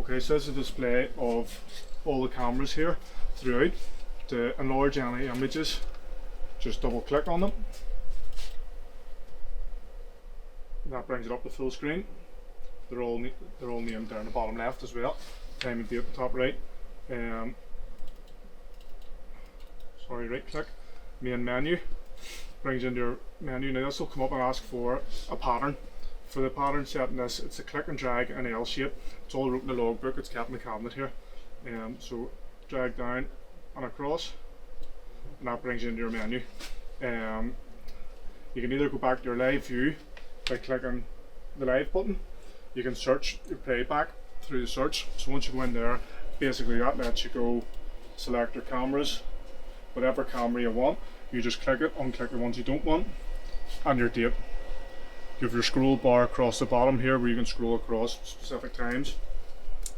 Okay, so this is a display of all the cameras here throughout. To enlarge any images, just double click on them. That brings it up to full screen. They're all named down the bottom left as well. Time and date at the top right. Right click, main menu, brings in your menu. Now this will come up and ask for a pattern. For the pattern set in this, it's a click and drag and L shape. It's all wrote in the logbook, it's kept in the cabinet here. So drag down and across, and that brings you into your menu. You can either go back to your live view by clicking the live button. You can search your playback through the search. So once you go in there, basically that lets you go select your cameras, whatever camera you want. You just click it, unclick the ones you don't want, and your date. You have your scroll bar across the bottom here where you can scroll across specific times.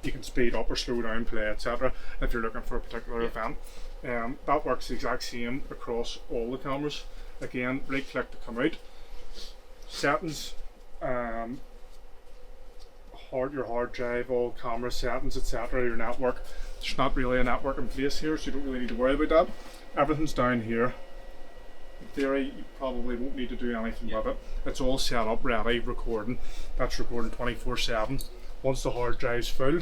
You can speed up or slow down play, etc. if you're looking for a particular event. That works the exact same across all the cameras. Again, right click to come out. Settings, your hard drive, all camera settings, etc. Your network. There's not really a network in place here, so you don't really need to worry about that. Everything's down here. In theory, you probably won't need to do anything with it. It's all set up, ready, recording. That's recording 24/7. Once the hard drive's full,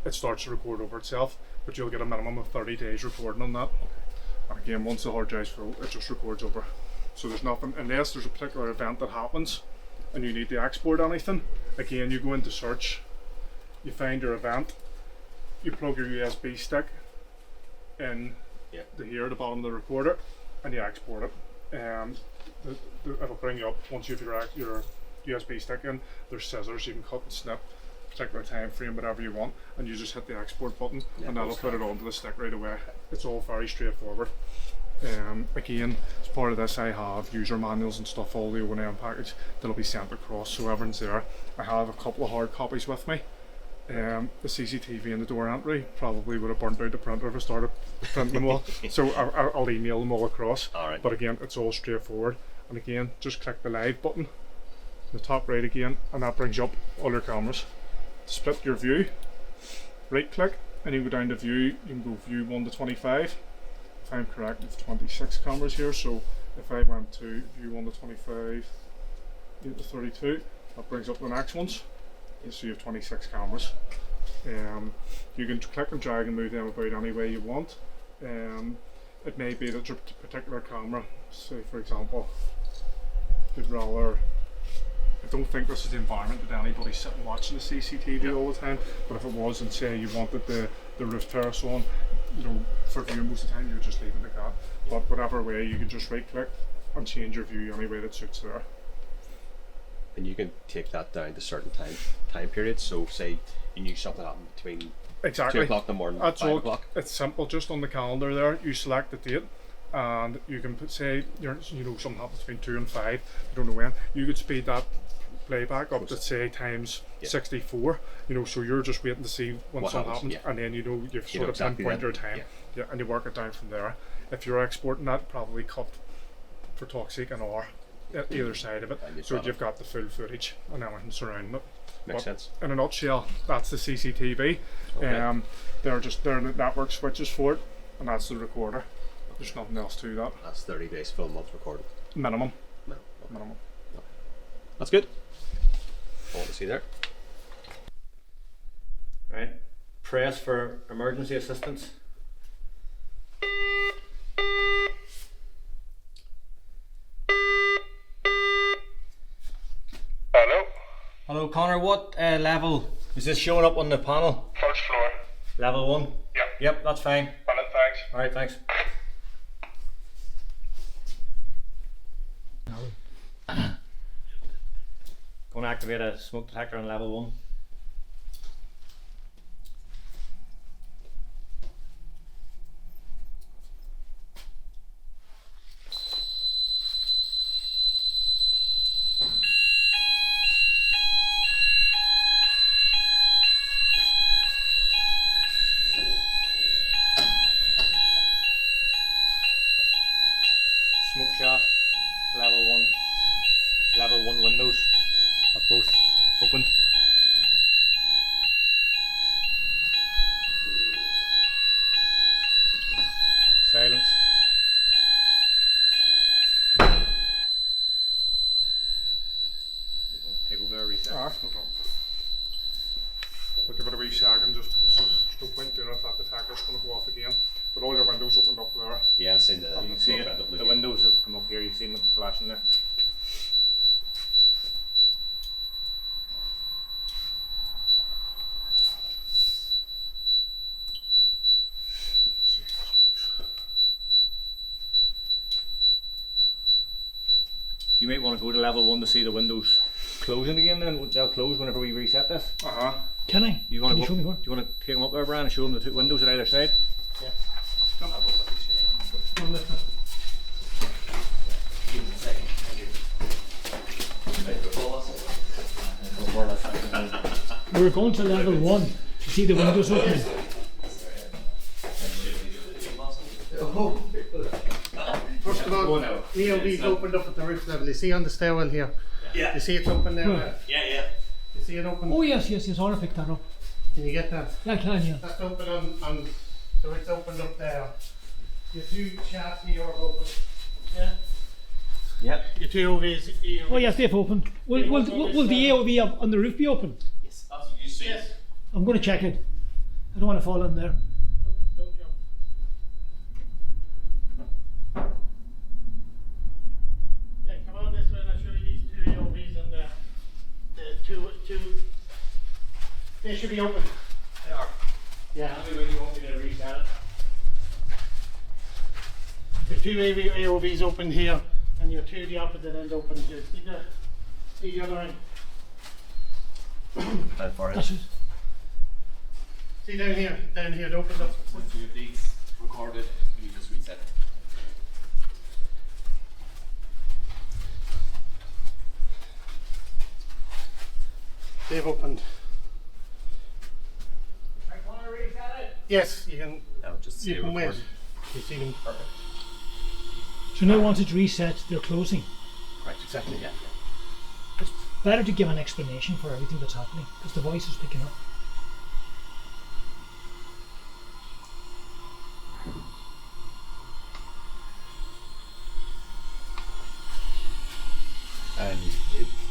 it starts to record over itself, but you'll get a minimum of 30 days recording on that. And again, once the hard drive's full, it just records over. So there's nothing, unless there's a particular event that happens and you need to export anything. Again, you go into search, you find your event, you plug your USB stick in here at the bottom of the recorder, and you export it. It'll bring you up once you have your USB stick in. There's scissors, you can cut and snip, particular time frame, whatever you want, and you just hit the export button, and that'll put it onto the stick right away. It's all very straightforward. Again, as part of this, I have user manuals and stuff, all the O&M package that'll be sent across, so everyone's there. I have a couple of hard copies with me. The CCTV and the door entry probably would have burnt out the printer if I started printing them all. So I'll email them all across. Alright. But again, it's all straightforward. And again, just click the live button, the top right again, and that brings up all your cameras. To split your view, right click, and you can go down to view. You can go view 1 to 25. If I'm correct, it's 26 cameras here. So if I went to view 1 to 25, 8 to 32, that brings up the next ones. So you have 26 cameras. You can click and drag and move them about any way you want. It may be that your particular camera, say for example, you'd rather, I don't think this is the environment that anybody's sitting watching the CCTV all the time, but if it was, and say you wanted the roof terrace on, you know, for view most of the time, you would just leave it like that. But whatever way, you can just right click and change your view any way that suits there. And you can take that down to certain time periods. So say you knew something happened between 2 o'clock in the morning and 5 o'clock. It's simple, just on the calendar there, you select the date, and you can put, say, something happens between 2 and 5, you don't know when, you could speed that playback up to say times 64, so you're just waiting to see when something happens, and then you've sort of exactly pinpoint your time, and you work it down from there. If you're exporting that, probably cut, for talk's sake, an hour at either side of it, so you've got the full footage and everything surrounding it. Makes sense. In a nutshell, that's the CCTV. Okay. They're the network switches for it, and that's the recorder. There's nothing else to that. That's 30 days full month recording. Minimum. Minimum. Okay. That's good. I want to see there. Right. Press for emergency assistance. Hello? Hello Connor, what level is this showing up on the panel? First floor. Level 1? Yep. Yep, that's fine. Brilliant, thanks. Alright, thanks. Going to activate a smoke detector on level 1. Smoke shaft, level 1 windows are both open. Ah, no problem. We'll give it a wee second just because there's no point doing it if that detector's going to go off again. But all your windows opened up there. Yeah, I've seen the. You see it? The windows have come up here. You've seen them flashing there. You might want to go to level 1 to see the windows closing again. Then they'll close whenever we reset this. Can I? You want Can to you show me where? Do you want to take them up there, Brian, and show them the two windows at either side? Yeah. We're going to level 1 to see the windows open. First of all, ELV's opened up at the roof level. You see on the stairwell here? Yeah. You see it's open there? Where? Yeah. You see it open? Oh yes, I want to pick that up. Can you get that? Yeah, I can, yeah. That's open on so it's opened up there. Your two shafts here are open. Yeah? Yeah. Your two OVs. Oh yes, they've opened. Will the AOV up on the roof be open? Yes, that's what you see. Yes. I'm going to check it. I don't want to fall in there. Don't jump. Yeah, come on this way and I'll show you these two AOVs and the two. They should be open. They are. Yeah. Tell me when you want me to reset it. The two AOVs open here and your two the opposite end open here. See the other end. How far That's it. See down here it opened up. Once you have these recorded, you just reset it. They've opened. I want to reset it. Yes, you can. Now just You say can wait. record. You see them. Perfect. So now once it's reset, they're closing. Right, exactly, yeah. It's better to give an explanation for everything that's happening because the voice is picking up. And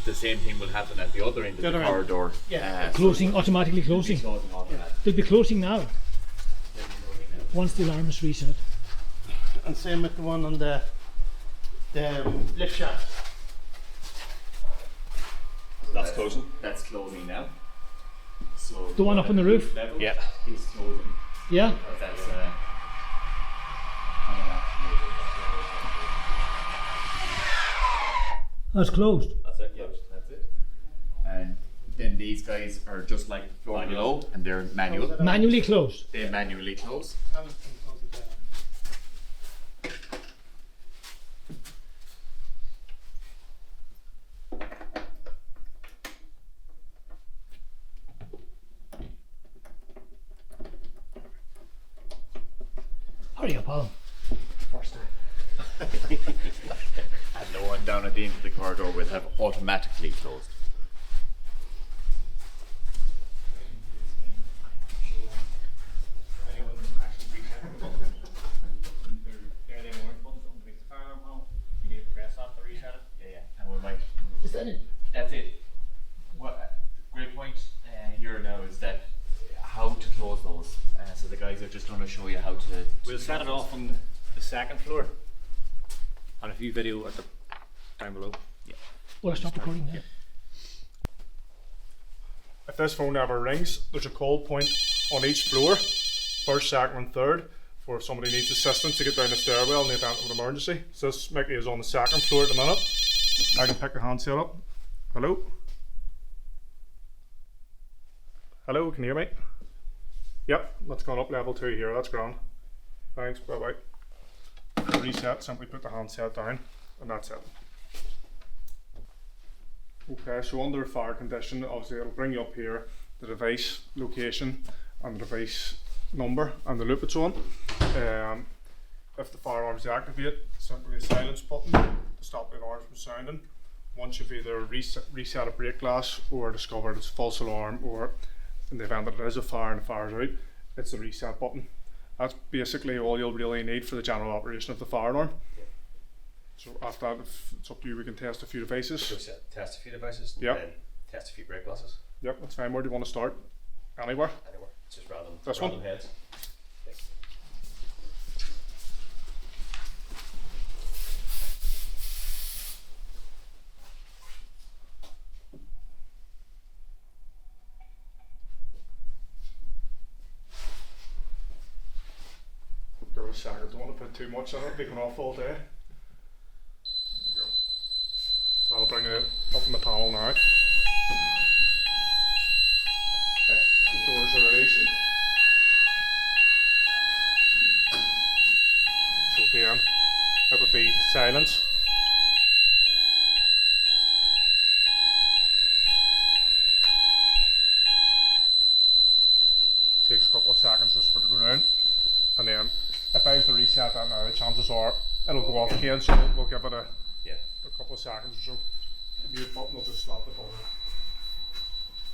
the same thing will happen at the other end of the other end. corridor. Yeah. Closing, automatically closing. Closing automatically. They'll be closing now once the alarm is reset. And same with the one on the lift shaft. That's closing. That's closing now. So The one up on the roof? level Yeah. is closing. Yeah? That's That's closed. That's it, yeah. that's it. And then these guys are just like the floor below, and they're manual. Manually closed. They manually close. Hurry up, Alan. First time. And the one down at the end of the corridor will have automatically closed. And we might. Is that it? That's it. What great point here now is that how to close those. So the guys are just going to show you how to. We'll set it off on the second floor. And a few video at the down below. Well, I stop recording now. If this phone ever rings, there's a call point on each floor, first, second, and third, for if somebody needs assistance to get down the stairwell in the event of an emergency. So this Mickey is on the second floor at the minute. I can pick the handset up. Hello? Hello, can you hear me? Yep, that's gone up level 2 here, that's grand. Thanks, bye bye. Reset, simply put the handset down, and that's it. Okay, so under fire condition, obviously it'll bring you up here the device location and the device number and the loop it's on. If the fire alarm is activated, simply a silence button to stop the alarms from sounding. Once you've either reset a break glass or discovered it's false alarm, or in the event that it is a fire and the fire's out, it's the reset button. That's basically all you'll really need for the general operation of the fire alarm. So after that, if it's up to you, we can test a few devices. Just test a few devices. Yeah. And then test a few brake glasses. Yep, that's fine. Where do you want to start? Anywhere? Anywhere. It's just random. This random one? heads. Give it a second. Don't want to put too much on it. Be going off all day. There you go. So I'll bring it up in the panel now. Okay. The doors are releasing. So again, it would be silence. Takes a couple of seconds just for it to go down. And then if I was to reset that now, the chances are it'll go off again, so we'll give it a couple of seconds or so. The mute button will just stop the phone.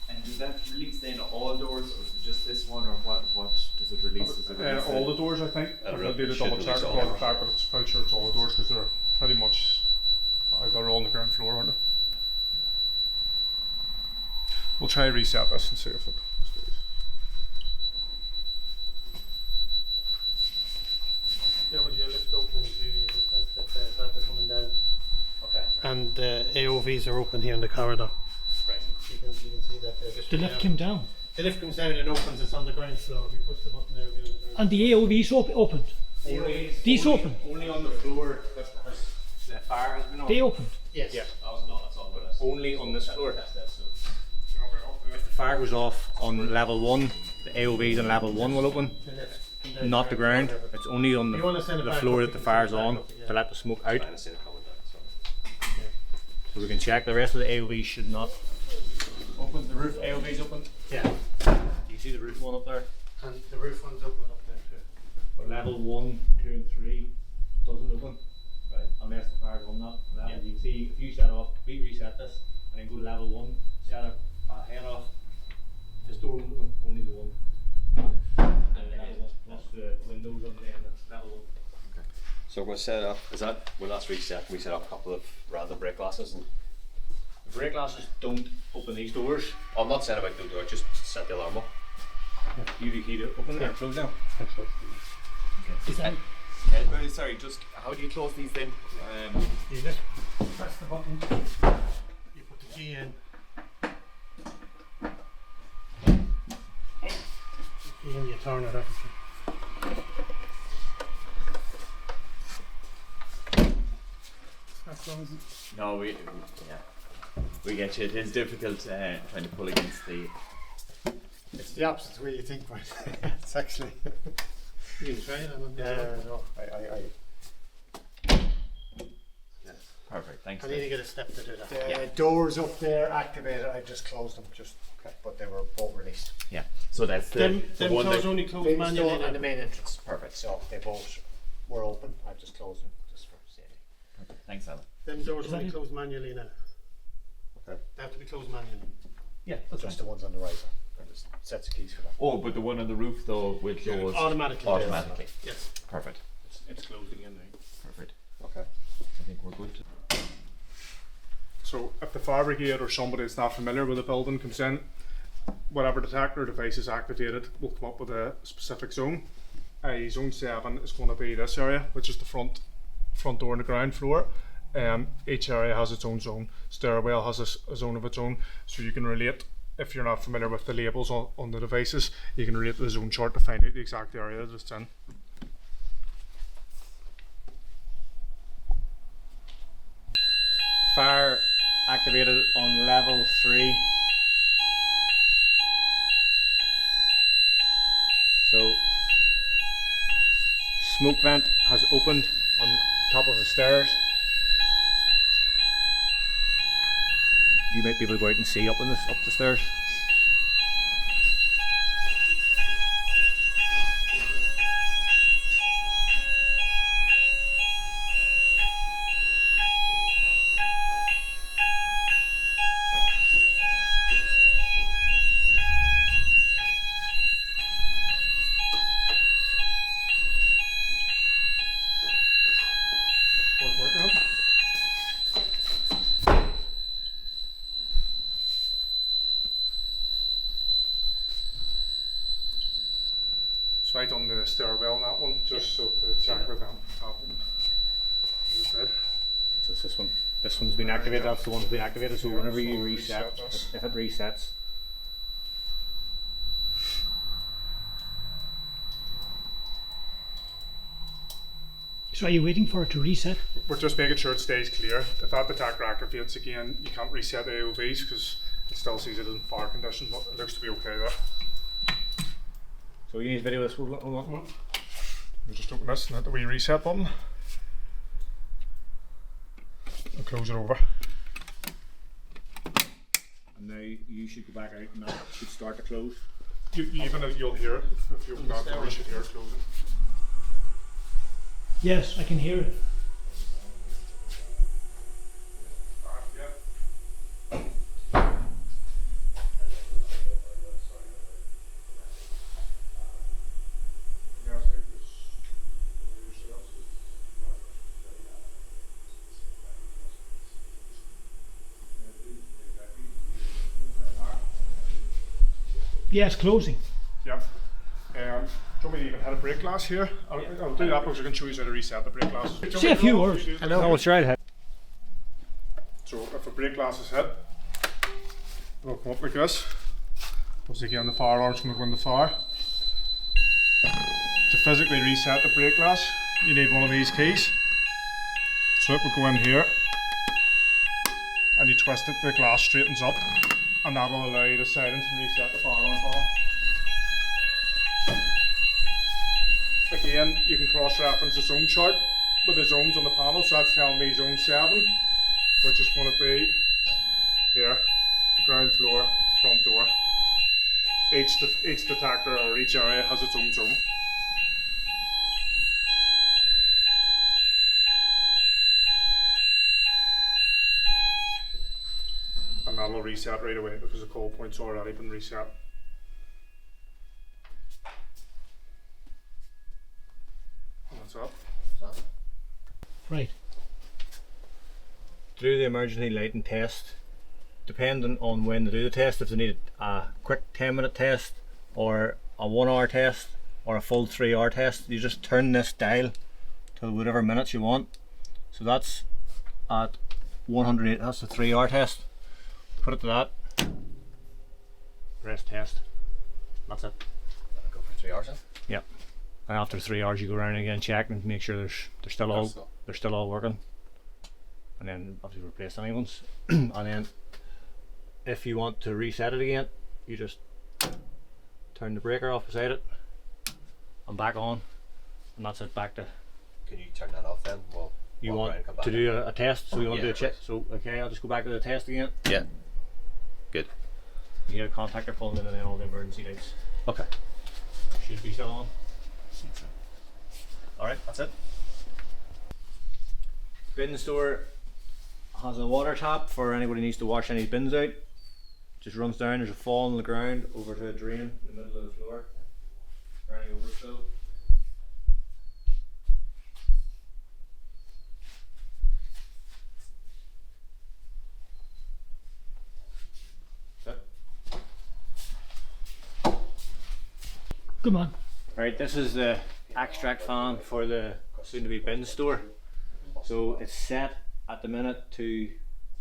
And does that release then all doors, or is it just this one, or what does it release? Does it release All the doors, I think. It'll I'll need to should double check release it all on the doors. back, but it's pretty sure it's all the doors because they're pretty much they're all on the ground floor, aren't they? We'll try and reset this and see if it stays. There was your lift opening to that's after coming down. Okay. And the AOVs are open here in the corridor. Right. You can see that there. The lift came down. The lift comes down and opens, it's on the ground floor. If you push the button there, it'll be on the ground. And the AOV's opened. These open. Only on the floor that the fire has been on. They opened. Yes. Yeah. That's all it is. Only on this floor. Test that, so. If the fire goes off on level 1, the AOVs on level 1 will open, The lift. not the ground. It's only on You wanna send it the back floor up, that the you can fire's send it on back up, yeah. to let the smoke out. Trying to see the comment there. So we can check the rest of the AOVs should not open. The roof AOV's open. Yeah. You see the roof one up there? And the roof one's open up there too. But level 1, 2 and 3 doesn't open. Right. Unless the fire's on that level. Yeah. You can see if you set off, we reset this and then go to level 1, set it head off. This door won't open, only the one. Plus the windows on the end of level 1. So we're going to set up, when that's reset, we set up a couple of random brake glasses and The brake glasses don't open these doors. I'm not setting about the door, just set the alarm off. You the key to open and close them. Is that sorry, just how do you close these then? You just press the button, you put the key in. Key in, you turn it up. That's long as it. No, we get you. It is difficult trying to pull against the. It's the opposite way you think, but it's actually. You can try it. No, Perfect, thanks. I need to get a step to do that. Yeah. Doors up there activated. I just closed them, but they were both released. Yeah. So that's the Them one doors that. only close They manually. installed in the now. main entrance. Perfect. So they both were open. I've just closed them just for safety. Perfect. Thanks, Alan. Them doors Is that only it? close manually now. Okay. They have to be closed manually. Yeah, that's Just the ones on the right. There's sets of keys for that. Oh, but the one on the roof though will close Automatically. automatically. Yes. Perfect. It's closed again now. Perfect. Okay. I think we're good. So if the fire brigade or somebody that's not familiar with the building comes in, whatever detector device is activated will come up with a specific zone. Zone 7 is going to be this area, which is the front door on the ground floor. Each area has its own zone. Stairwell has a zone of its own, so you can relate. If you're not familiar with the labels on the devices, you can relate to the zone chart to find out the exact area that it's in. Fire activated on level 3. So smoke vent has opened on top of the stairs. You might be able to go out and see up the stairs. just so the check with them happened. As I said. So it's this one. This one's been activated. That's the one that's been activated. So Yeah, whenever so you we'll reset, reset this. if it resets, So are you waiting for it to reset? We're just making sure it stays clear. If that detector activates again, you can't reset the AOVs because it still sees it in fire condition, but it looks to be okay there. so you need video this. Hold on. We just open this and hit the wee reset button. And close it over. And now you should go back out, and that should start to close. Even if you'll hear it, if you open that door, you should hear it closing. Yes, I can hear it. Yeah, it's closing. Yeah. Do you want me to even hit a break glass here? I'll do that because I can show you how to reset the break glass. Say a few words. No, it's right. So if a break glass is hit, it'll come up like this. Obviously again the fire alarm's going to go in the fire. To physically reset the break glass, you need one of these keys. So it will go in here and you twist it, the glass straightens up and that will allow you to silence and reset the fire alarm panel. Again, you can cross-reference the zone chart with the zones on the panel, so that's telling me zone 7, which is going to be here, ground floor, front door. Each detector or each area has its own zone. And that'll reset right away because the call point's already been reset. And that's up. Right. Do the emergency lighting test. Depending on when they do the test, if they need a quick 10-minute test or a 1-hour test or a full 3-hour test, you just turn this dial to whatever minutes you want. So that's at 108, that's the 3-hour test. Put it to that. Press test. That's it. Go for 3 hours then? Yep. And after 3 hours you go around again, check and make sure they're still all working. And then obviously replace any ones. And then if you want to reset it again, you just turn the breaker off beside it and back on, and that's it, back to. Can you turn that off then? Well, You walk want around and come back to in. do a test, so you want to Yeah, do a check. of So okay, I'll just go back to the test again. Yeah. Good. You get a contactor pulling in and then all the emergency lights Okay. should be still on. Alright, that's it. Bin store has a water tap for anybody who needs to wash any bins out. Just runs down, there's a fall on the ground over to a drain in the middle of the floor for any overflow. That's it. Come on. Right, this is the extract fan for the soon to be bin store. So it's set at the minute to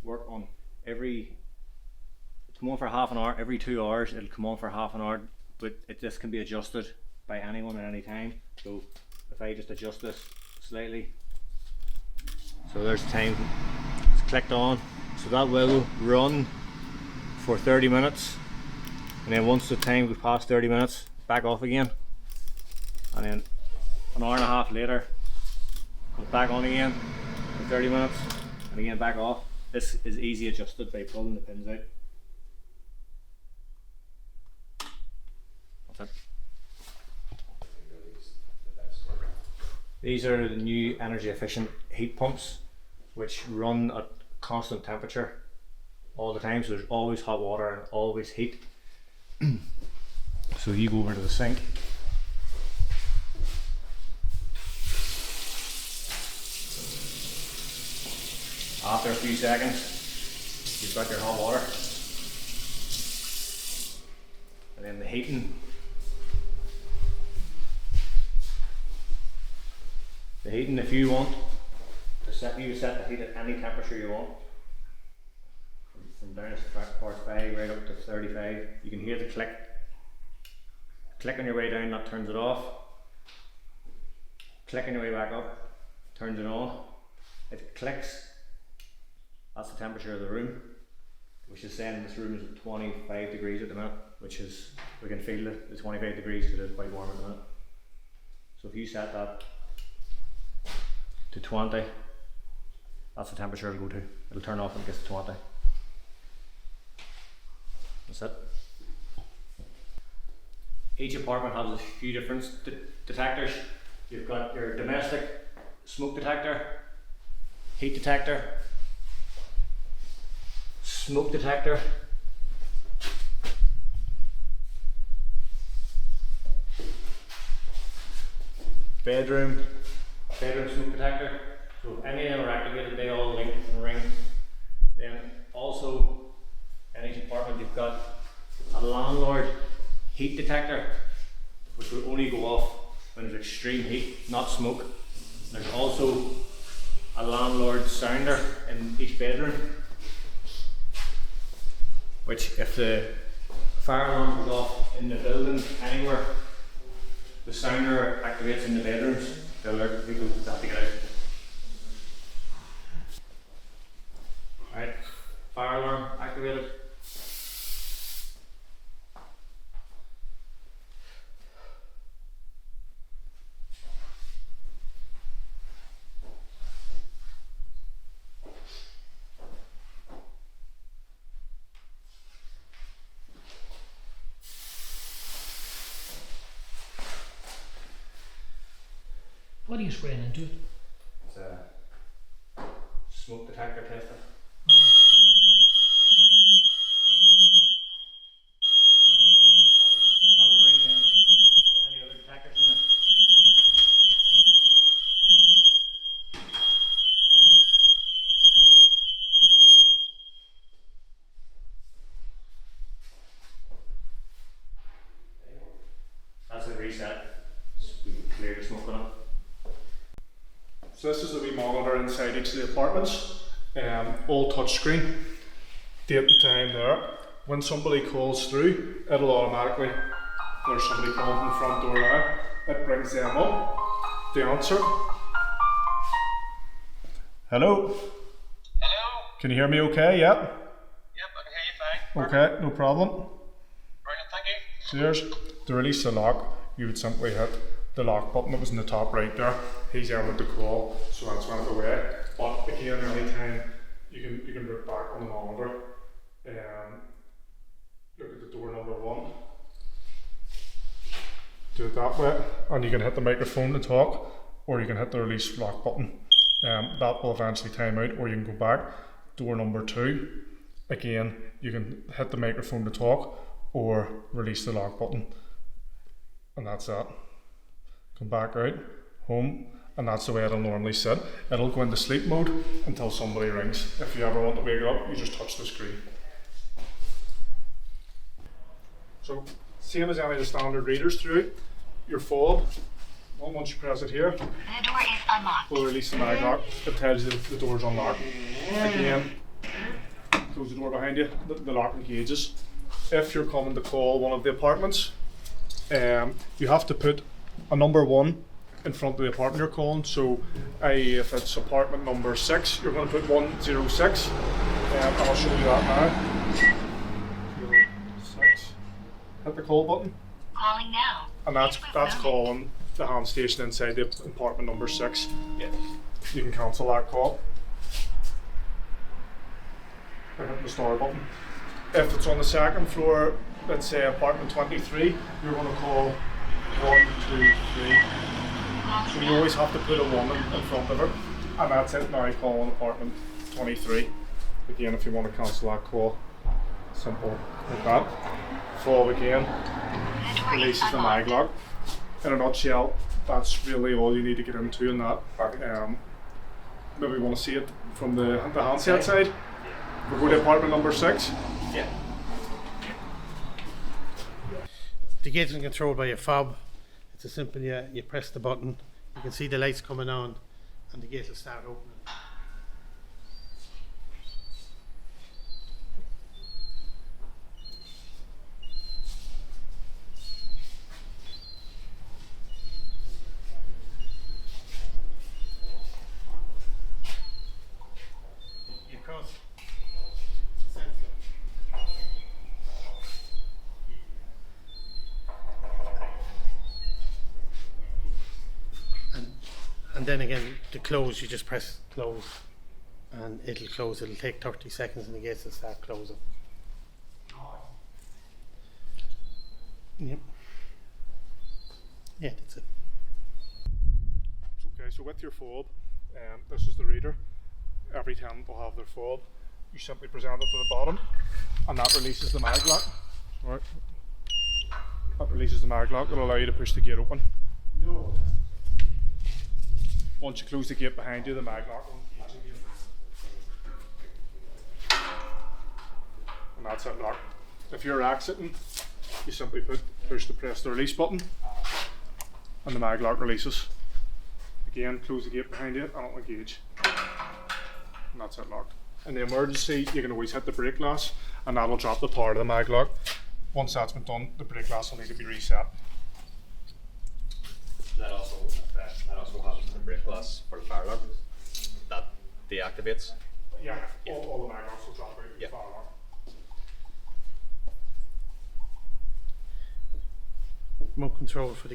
work on come on for half an hour, every 2 hours it'll come on for half an hour, but this can be adjusted by anyone at any time. So if I just adjust this slightly, so there's the time, it's clicked on, so that will run for 30 minutes, and then once the time goes past 30 minutes, back off again, and then an hour and a half later comes back on again for 30 minutes, and again back off. This is easy adjusted by pulling the pins out. That's it. These are the new energy efficient heat pumps which run at constant temperature all the time, so there's always hot water and always heat. So you go over to the sink, after a few seconds you've got your hot water, and then the heating The heating, if you want, you set the heat at any temperature you want. From down to 45 right up to 35. You can hear the click. Click on your way down, that turns it off. Click on your way back up, turns it on. It clicks. That's the temperature of the room, which is saying this room is at 25 degrees at the minute, which is, we can feel the 25 degrees because it's quite warm at the minute. So if you set that to 20, that's the temperature it'll go to. It'll turn off when it gets to 20. That's it. Each apartment has a few different detectors. You've got your domestic smoke detector, heat detector, smoke detector, bedroom smoke detector. So if any of them are activated, they all link and ring. Then also in each apartment you've got a landlord heat detector, which will only go off when there's extreme heat, not smoke. There's also a landlord sounder in each bedroom, which if the fire alarm goes off in the building anywhere, the sounder activates in the bedrooms to alert people to have to get out. Alright, fire alarm activated. What are you spraying into it? It's a smoke detector tester. That'll ring then to any other detectors in there. That's a reset. We can clear the smoke on it. So this is the wee monitor inside each of the apartments, all touchscreen, date and time there. When somebody calls through, it'll automatically, there's somebody calling from the front door now, it brings them up to answer. Hello? Hello? Can you hear me okay? Yeah? Yep, I can hear you fine. Okay, no problem. Brilliant, thank you. Cheers. To release the lock, you would simply hit the lock button that was in the top right there. He's there with the call, so that's went away. But again, any time you can look back on the monitor and look at the door number 1. Do it that way, and you can hit the microphone to talk, or you can hit the release lock button. That will eventually time out, or you can go back. Door number 2, again, you can hit the microphone to talk, or release the lock button, and that's that. Come back out, home, and that's the way it'll normally sit. It'll go into sleep mode until somebody rings. If you ever want to wake it up, you just touch the screen. So, same as any of the standard readers throughout, your fob, once you press it here, The door is unlocked. will release the mag lock. It tells you that the door's unlocked. Again, close the door behind you, the lock engages. If you're coming to call one of the apartments, you have to put a number 1 in front of the apartment you're calling. So if it's apartment number 6, you're going to put 106, and I'll show you that now. 06. Hit the call button, Calling now. and that's calling the hand station inside the apartment number 6. Yeah. You can cancel that call. And hit the star button. If it's on the 2nd floor, let's say apartment 23, you're going to call 1, 2, 3. So you always have to put a 1 in front of it, and that's it. Now calling apartment 23. Again, if you want to cancel that call, simple like that. Fob again, releases the mag lock. In a nutshell, that's really all you need to get into in that. Maybe you want to see it from the handset side. We'll go to apartment number 6. Yeah. The gates are controlled by your fob. It's a simple, you press the button, You can see the lights coming on and the gate will start opening. You cross the sensor. And then again, to close, you just press close and it'll close. It'll take 30 seconds and the gates will start closing. Yep. Yeah, that's it. Okay, so with your fob, this is the reader. Every tenant will have their fob. You simply present it to the bottom, and that releases the mag lock. Right. That releases the mag lock. It'll allow you to push the gate open. No. Once you close the gate behind you, the mag lock will engage again. And that's it locked. If you're exiting, you simply press the release button, and the mag lock releases. Again, close the gate behind you, and it'll engage. And that's it locked. In the emergency, you can always hit the brake glass, and that'll drop the power to the mag lock. Once that's been done, the brake glass will need to be reset. That also happens in the brake glass for the fire alarm. That deactivates. Yeah, all the mag locks will drop out with the fire alarm. Remote control for the